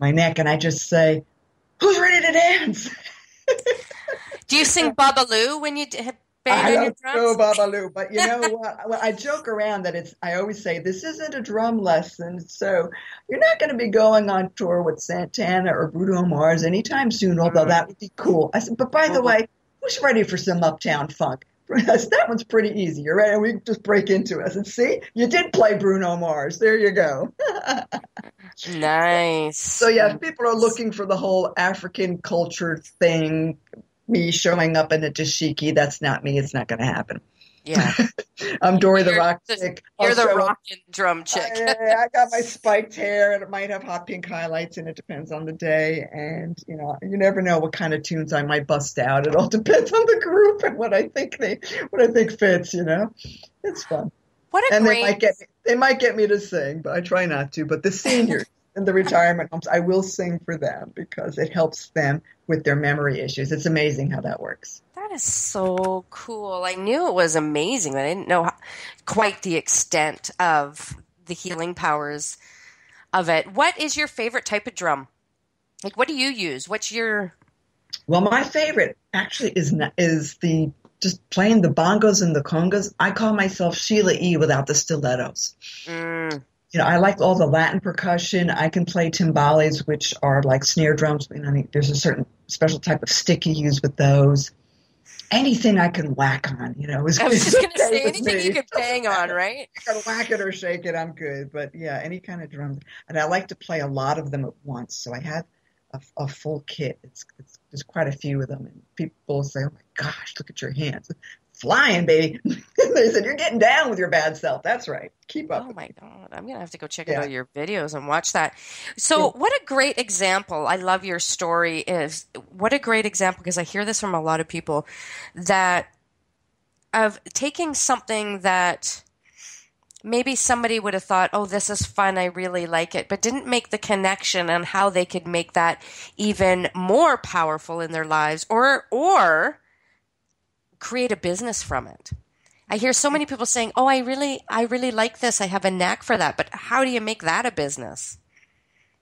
neck, and I just say, who's ready to dance? Do you sing Babalu when you I don't know Babalu, but you know what? Well, I joke around that I always say, this isn't a drum lesson, so you're not going to be going on tour with Santana or Bruno Mars anytime soon, although that would be cool. I said, but by the way, who's ready for some Uptown Funk? That one's pretty easy. You're ready? We can just break into it. I said, see, you did play Bruno Mars. There you go. Nice. So yeah, if people are looking for the whole African culture thing, me showing up in a dashiki, that's not me. It's not going to happen. Yeah. I'm Dori the rock chick. You're the rockin' drum chick. I got my spiked hair, and it might have hot pink highlights, and it depends on the day. And, you never know what kind of tunes I might bust out. It all depends on the group and what I think fits, It's fun. They might get me to sing, but I try not to. But the seniors in the retirement homes, I will sing for them because it helps them with their memory issues. It's amazing how that works. That is so cool. I knew it was amazing, but I didn't know quite the extent of the healing powers of it. What is your favorite type of drum? Like, what do you use? What's your... Well, my favorite actually is just playing the bongos and the congas. I call myself Sheila E. without the stilettos. I like all the Latin percussion. I can play timbales, which are like snare drums. There's a certain special type of stick you use with those. Anything I can whack on, I was just going to say anything you could bang on, right? I can whack it or shake it, I'm good. But yeah, any kind of drum. And I like to play a lot of them at once. So I have a full kit. There's quite a few of them. And people say, oh my gosh, look at your hands. Flying, baby. They said, you're getting down with your bad self. That's right. Keep up. Oh, my God. I'm going to have to go check out your videos and watch that. So what a great example. I love your story. What a great example, because I hear this from a lot of people, that of taking something that maybe somebody would have thought, oh, this is fun, I really like it, but didn't make the connection on how they could make that even more powerful in their lives or create a business from it. I hear so many people saying, oh, I really like this. I have a knack for that. But how do you make that a business?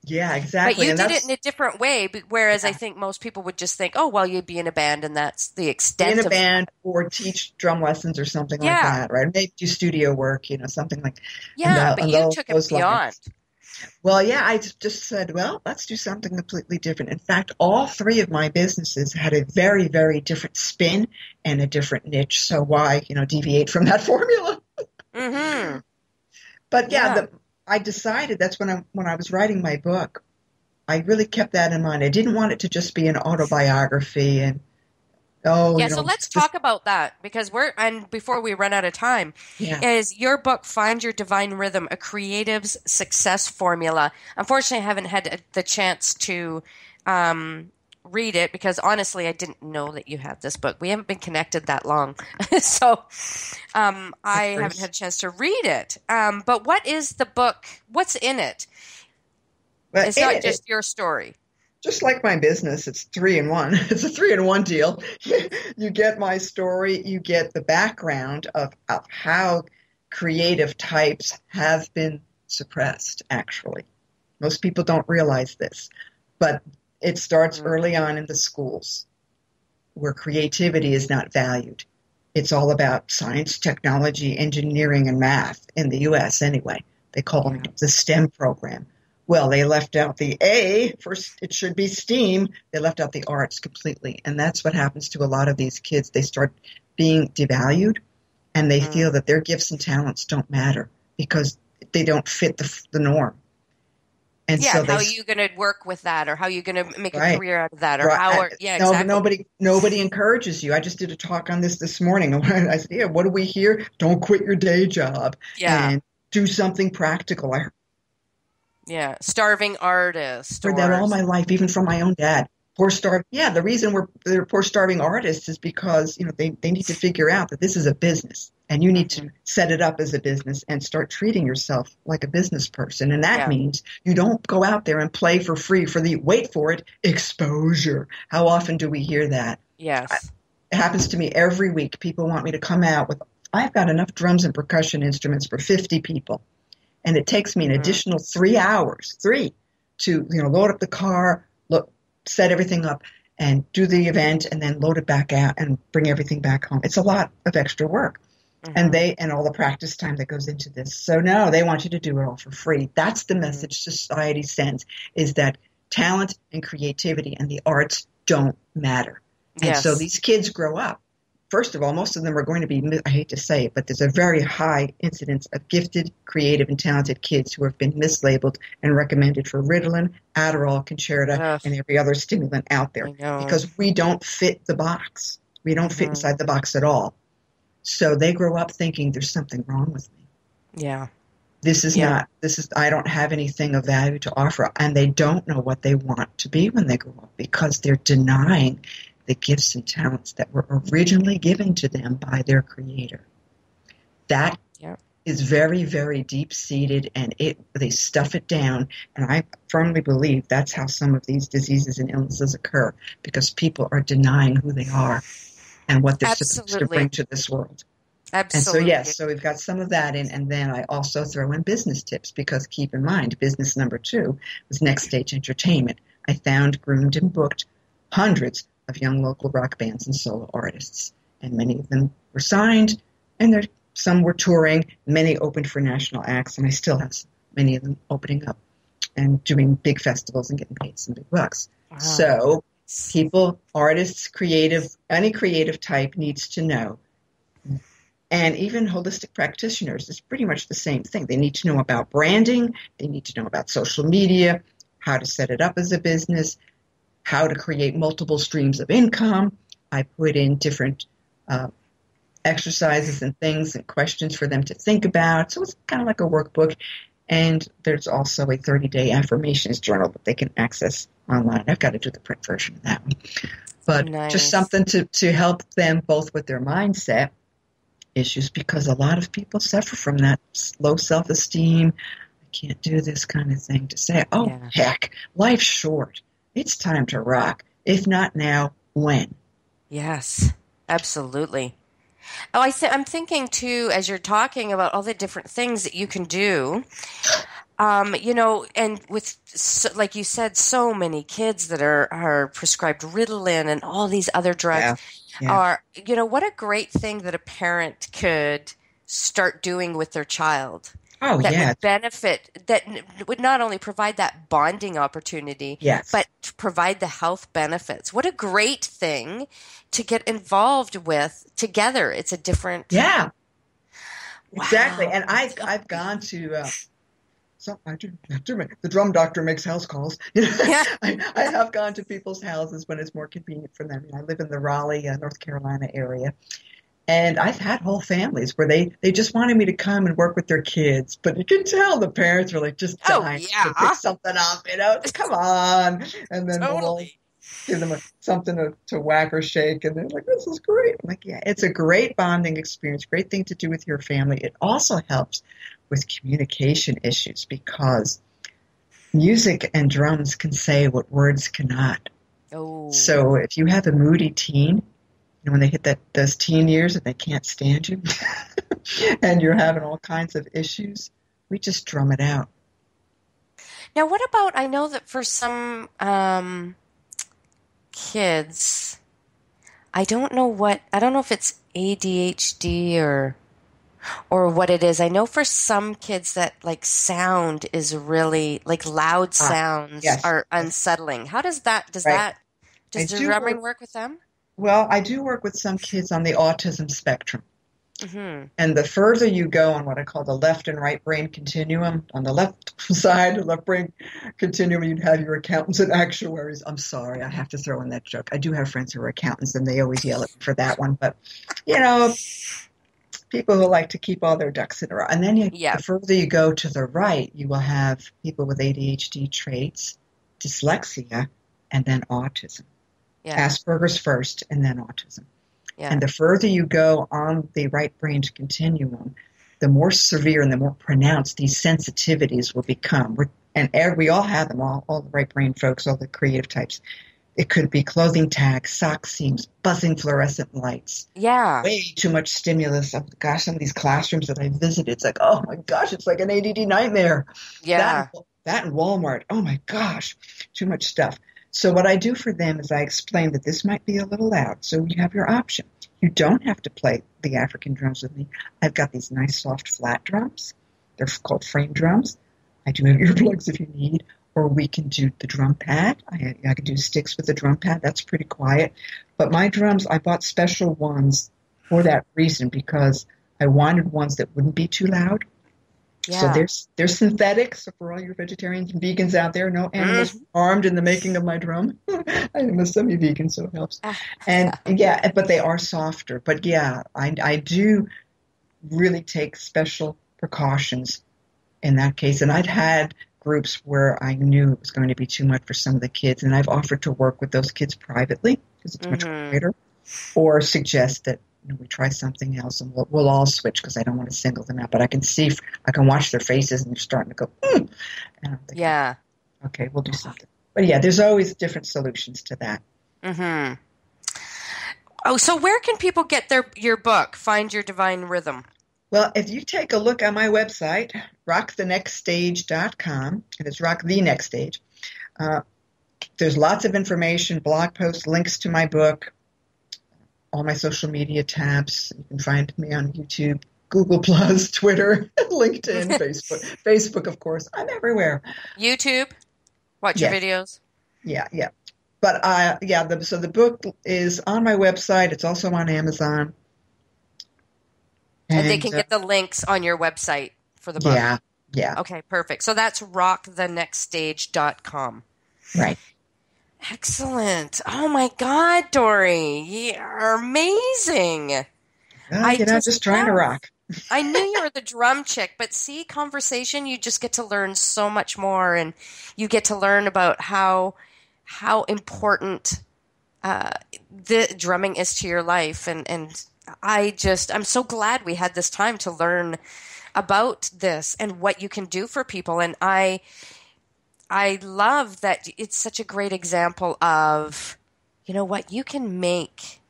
Yeah, But exactly. you And did it that's in a different way, whereas I yeah, think most people would just think, oh, well, you'd be in a band and that's the be in extent a of, band or teach drum lessons or something like yeah, that, right? Maybe do studio work, something like yeah, but on you took it those beyond. lines. Well, yeah, I just said, well, let's do something completely different. In fact, all three of my businesses had a very, very different spin and a different niche. So why, deviate from that formula? Mm-hmm. But yeah, Yeah. I decided that's when I was writing my book. I really kept that in mind. I didn't want it to just be an autobiography and oh, Yeah, so let's this talk about that because and before we run out of time, yeah. is your book, Find Your Divine Rhythm, a creative's success formula. Unfortunately, I haven't had the chance to read it because honestly, I didn't know that you had this book. We haven't been connected that long. So I haven't had a chance to read it. But what is the book? What's in it? But It's in not it, just your story. just like my business, it's 3-in-1. It's a 3-in-1 deal. You get my story, you get the background of how creative types have been suppressed, actually. Most people don't realize this, but it starts Mm, early on in the schools where creativity is not valued. It's all about science, technology, engineering, and math in the U.S. anyway. They call them yeah. the STEM program. Well, they left out the A, first it should be STEAM. They left out the arts completely. And that's what happens to a lot of these kids. They start being devalued and they Mm. feel that their gifts and talents don't matter because they don't fit the norm. And Yeah, so and how they, are you going to work with that, or how are you going to make a right. career out of that, or Right. how? Are, yeah, No, but exactly. nobody encourages you. I just did a talk on this morning. I said, yeah, what do we hear? Don't quit your day job Yeah, and do something practical. I yeah. Starving artist, heard that or all my life, even from my own dad. Poor starving. Yeah, the reason they're poor starving artists is because they need to figure out that this is a business and you need Mhm. to set it up as a business and start treating yourself like a business person. And that Yeah, means you don't go out there and play for free for the wait for it exposure. How often do we hear that? yes, It happens to me every week. People want me to come out with. I've got enough drums and percussion instruments for 50 people, and it takes me an hmm, additional 3 hours, to load up the car, set everything up, and do the event, and then load it back out and bring everything back home. It's a lot of extra work, and hmm, all the practice time that goes into this. So no, they want you to do it all for free. That's the hmm, message society sends: is that talent and creativity and the arts don't matter. And so yes, these kids grow up. First of all, most of them are going to be, I hate to say it, but there's a very high incidence of gifted, creative, and talented kids who have been mislabeled and recommended for Ritalin, Adderall, Concerta, ugh, and every other stimulant out there I know, because we don't fit the box. We don't fit hmm, inside the box at all. So they grow up thinking there's something wrong with me. yeah, yeah, I don't have anything of value to offer. And they don't know what they want to be when they grow up because they're denying the gifts and talents that were originally given to them by their creator. That yeah, is very, very deep seated and they stuff it down. And I firmly believe that's how some of these diseases and illnesses occur because people are denying who they are and what they're supposed to bring absolutely, to this world. And so, absolutely, yes, so we've got some of that in, and then I also throw in business tips because keep in mind, business number 2 was Next Stage Entertainment. I found, groomed, and booked hundreds of young local rock bands and solo artists, and many of them were signed, and some were touring, many opened for national acts, and I still have many of them opening up and doing big festivals and getting paid some big bucks. wow, So people, artists, any creative type needs to know, and even holistic practitioners is pretty much the same thing. They need to know about branding. They need to know about social media, how to set it up as a business, how to create multiple streams of income. I put in different exercises and things and questions for them to think about. So it's kind of like a workbook. And there's also a 30-day affirmations journal that they can access online. I've got to do the print version of that one. But just nice, something to help them both with their mindset issues because a lot of people suffer from that low self-esteem. I can't do this kind of thing to say, oh, yeah, heck, life's short. It's time to rock. If not now, when? yes, absolutely. I'm thinking too, as you're talking about all the different things that you can do. And with, like you said, so many kids that are prescribed Ritalin and all these other drugs Yeah. Yeah. what a great thing that a parent could start doing with their child Oh, that yeah. would benefit, would not only provide that bonding opportunity, Yes. but provide the health benefits. What a great thing to get involved with together. It's a different, Yeah, exactly. wow. And I've gone to so the drum doctor makes house calls. Yeah. I have gone to people's houses when it's more convenient for them. I live in the Raleigh, North Carolina area, and I've had whole families where they just wanted me to come and work with their kids, but you can tell the parents were like just Oh, dying to pick yeah. something up. Come on, and then we'll Totally. give them something to whack or shake, and they're like, "This is great." I'm like, yeah, it's a great bonding experience, great thing to do with your family. It also helps with communication issues because music and drums can say what words cannot. Oh, So if you have a moody teen, when they hit those teen years and they can't stand you, and you're having all kinds of issues, we just drum it out. now what about, I know that for some kids, I don't know if it's ADHD or what it is. I know for some kids that like sound is really like loud sounds Yes, are unsettling. How does that right. does the drumming work with them? Well, I do work with some kids on the autism spectrum. Mm-hmm. And the further you go on what I call the left and right brain continuum, on the left side, the left brain continuum, you'd have your accountants and actuaries. I'm sorry, I have to throw in that joke. I do have friends who are accountants, and they always yell at me for that one. But, you know, people who like to keep all their ducks in a row. And then Yeah. the further you go to the right, you will have people with ADHD traits, dyslexia, and then autism. Yeah. Asperger's first, and then autism. Yeah. And the further you go on the right brain continuum, the more severe and the more pronounced these sensitivities will become. We all have them, all the right brain folks, all the creative types. It could be clothing tags, sock seams, buzzing fluorescent lights. Yeah. Way too much stimulus. Oh, gosh, some of these classrooms that I visited, it's like, oh my gosh, it's like an ADD nightmare. Yeah. That in Walmart, oh my gosh, too much stuff. So what I do for them is I explain that this might be a little loud, so you have your option. You don't have to play the African drums with me. I've got these nice soft flat drums. They're called frame drums. I do have earplugs if you need, or we can do the drum pad. I can do sticks with the drum pad. That's pretty quiet. But my drums, I bought special ones for that reason because I wanted ones that wouldn't be too loud. Yeah. So they're synthetic. So for all your vegetarians and vegans out there, no animals harmed in the making of my drum. I am a semi-vegan, so it helps. And yeah, but they are softer. But yeah, I do really take special precautions in that case. And I'd had groups where I knew it was going to be too much for some of the kids, and I've offered to work with those kids privately because it's much quieter, or suggest that we try something else, and we'll all switch because I don't want to single them out. But I can watch their faces, and they're starting to go, And I'm thinking, Yeah. okay, we'll do something. But yeah, there's always different solutions to that. Mm-hmm. Oh, so where can people get your book, Find Your Divine Rhythm? Well, if you take a look on my website, rockthenextstage.com, and it's Rock the Next Stage, there's lots of information, blog posts, links to my book, all my social media tabs. You can find me on YouTube, Google+, Twitter, LinkedIn, Facebook. Facebook, of course. I'm everywhere. YouTube? Watch your videos? Yeah. But, so the book is on my website. It's also on Amazon. And they can get the links on your website for the book? Yeah. Okay, perfect. So that's rockthenextstage.com. Right. Excellent. Oh my God, Dori. You're amazing. Well, just trying to rock. I knew you were the drum chick, but see, conversation, you just get to learn so much more, and you get to learn about how important the drumming is to your life. And I'm so glad we had this time to learn about this and what you can do for people. And I love that it's such a great example of, you know what, you can make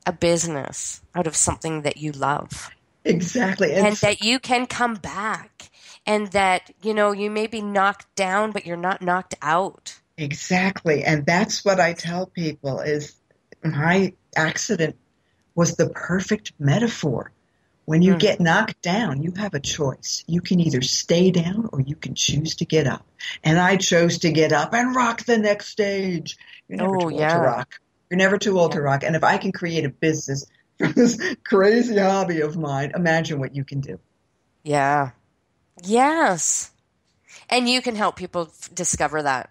a business out of something that you love. Exactly. And that you can come back and that, you may be knocked down, but you're not knocked out. Exactly. And that's what I tell people is my accident was the perfect metaphor. When you get knocked down, you have a choice. You can either stay down or you can choose to get up. And I chose to get up and rock the next stage. You're never too old to rock. You're never too old to rock. And if I can create a business from this crazy hobby of mine, imagine what you can do. Yeah. Yes. And you can help people discover that.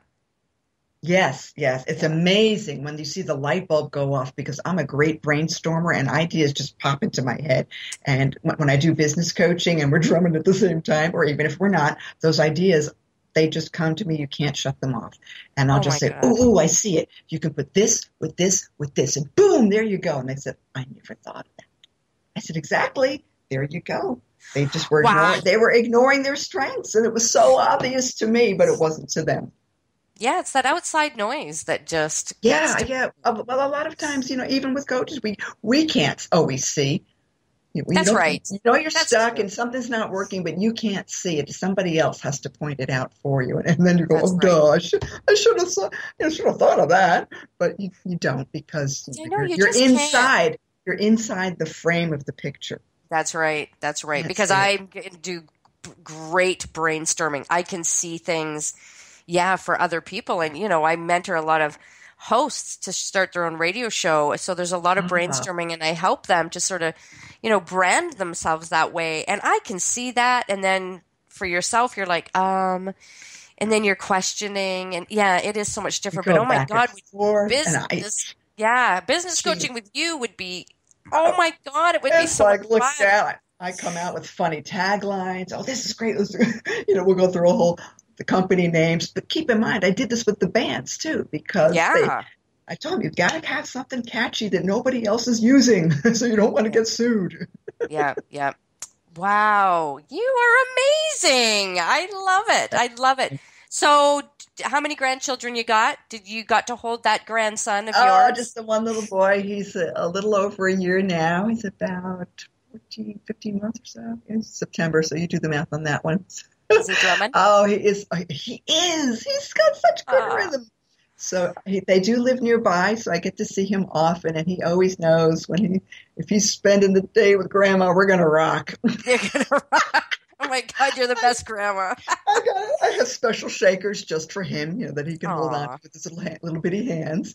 Yes, yes. It's amazing when you see the light bulb go off, because I'm a great brainstormer and ideas just pop into my head. And when I do business coaching and we're drumming at the same time, or even if we're not, those ideas, they just come to me. You can't shut them off. And I'll just say, oh, I see it. You can put this with this with this. And boom, there you go. And they said, I never thought of that. I said, exactly. There you go. They just were ignoring their strengths. And it was so obvious to me, but it wasn't to them. Yeah, it's that outside noise that just yeah. Well, a lot of times, even with coaches, we can't always see. That's right. You're stuck and something's not working, but you can't see it. Somebody else has to point it out for you, and then you go, gosh, I should have thought of that, but you don't, because you're inside. You're inside the frame of the picture. That's right. Because I do great brainstorming. I can see things. Yeah, for other people. And, I mentor a lot of hosts to start their own radio show. So there's a lot of brainstorming, and I help them to sort of, brand themselves that way. And I can see that. And then for yourself, you're like, and then you're questioning. And yeah, it is so much different. But oh my God, business coaching with you would be, oh my God, it would be so much fun. Down. I come out with funny taglines. Oh, this is great. We'll go through the company names, but keep in mind, I did this with the bands too, because I told them, you've got to have something catchy that nobody else is using, so you don't want to get sued. Yeah. Wow, you are amazing. I love it. So, how many grandchildren you got? Did you got to hold that grandson of yours? Oh, just the one little boy. He's a little over a year now. He's about 15 months or so. It's September, so you do the math on that one. Is he drumming? Oh, he is. He's got such good rhythm. So they do live nearby, so I get to see him often, and he always knows if he's spending the day with Grandma, we're gonna rock. You're gonna rock. Oh my God, you're the best grandma. I have special shakers just for him, that he can hold on to with his little bitty hands.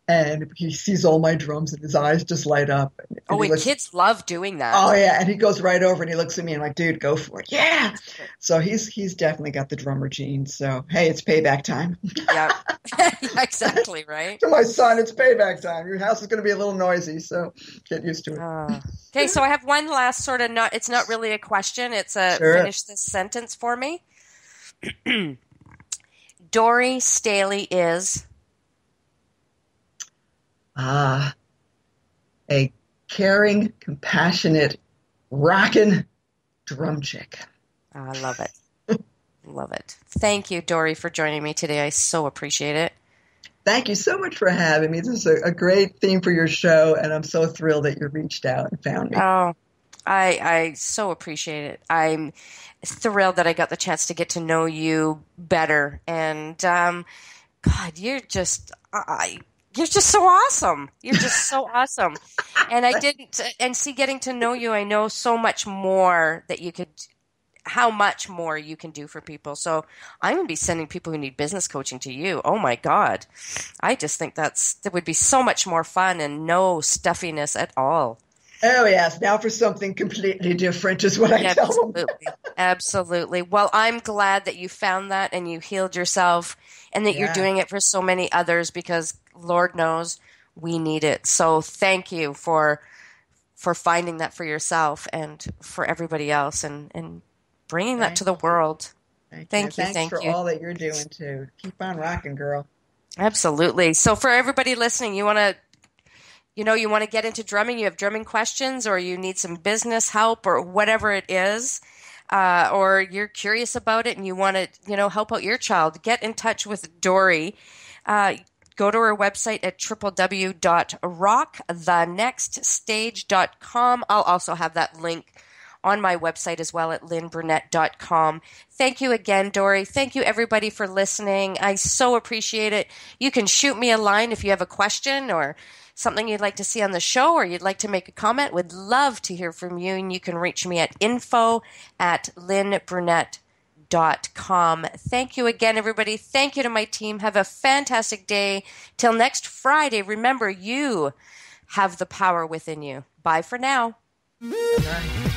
And he sees all my drums and his eyes just light up. And kids love doing that. Oh, yeah. And he goes right over and he looks at me and I'm like, dude, go for it. Yeah. So he's definitely got the drummer gene. So, hey, it's payback time. Yeah. Exactly, right? To my son, it's payback time. Your house is going to be a little noisy, so get used to it. Okay, so I have one last sort of it's not really a question. It's finish this sentence for me. Dori Staehle is... a caring, compassionate, rockin' drum chick. I love it. Love it. Thank you, Dori, for joining me today. I so appreciate it. Thank you so much for having me. This is a great theme for your show, and I'm so thrilled that you reached out and found me. Oh, I so appreciate it. I'm thrilled that I got the chance to get to know you better. And, God, you're just so awesome. You're just so awesome. And getting to know you, I know so much more how much more you can do for people. So I'm going to be sending people who need business coaching to you. Oh my God. I just think that would be so much more fun and no stuffiness at all. Oh, yes. Now for something completely different is what I tell them. Absolutely. Well, I'm glad that you found that and you healed yourself and that you're doing it for so many others, because Lord knows we need it. So thank you for finding that for yourself and for everybody else and bringing that to the world. Thank you. Thanks for all that you're doing too. Keep on rocking, girl. Absolutely. So for everybody listening, you want to get into drumming, you have drumming questions, or you need some business help or whatever it is, or you're curious about it and you want to, help out your child, get in touch with Dori. Go to her website at www.rockthenextstage.com. I'll also have that link on my website as well at lynnburnett.com. Thank you again, Dori. Thank you, everybody, for listening. I so appreciate it. You can shoot me a line if you have a question or something you'd like to see on the show, or you'd like to make a comment. Would love to hear from you, and you can reach me at info@lynnburnett.com. Thank you again, everybody. Thank you to my team. Have a fantastic day. Till next Friday, remember, you have the power within you. Bye for now. Bye.